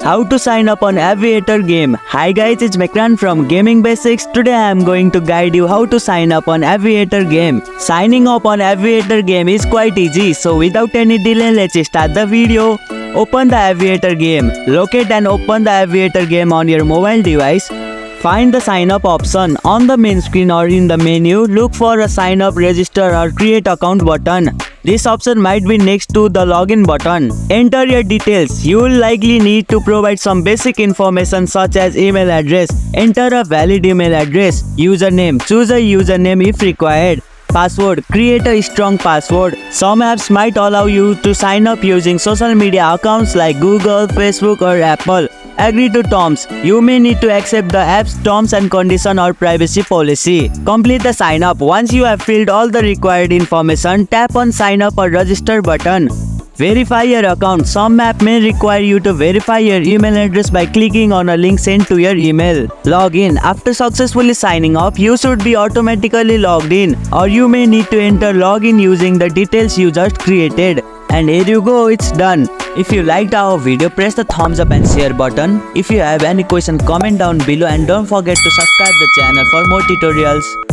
How to sign up on Aviator Game. Hi guys, it's Mekran from Gaming Basics. Today I am going to guide you how to sign up on Aviator Game. Signing up on Aviator Game is quite easy, so without any delay, let's start the video. Open the Aviator Game. Locate and open the Aviator Game on your mobile device. Find the sign up option on the main screen or in the menu. Look for a sign up, register or create account button. This option might be next to the login button. Enter your details. You will likely need to provide some basic information such as email address. Enter a valid email address. Username. Choose a username if required. Password. Create a strong password. Some apps might allow you to sign up using social media accounts like Google, Facebook or Apple. Agree to terms. You may need to accept the app's terms and conditions or privacy policy. Complete the sign up. Once you have filled all the required information, tap on sign up or register button. Verify your account. Some app may require you to verify your email address by clicking on a link sent to your email. Log in. After successfully signing up, you should be automatically logged in, or you may need to enter login using the details you just created. And here you go, it's done. If you liked our video, press the thumbs up and share button. If you have any question, comment down below and don't forget to subscribe the channel for more tutorials.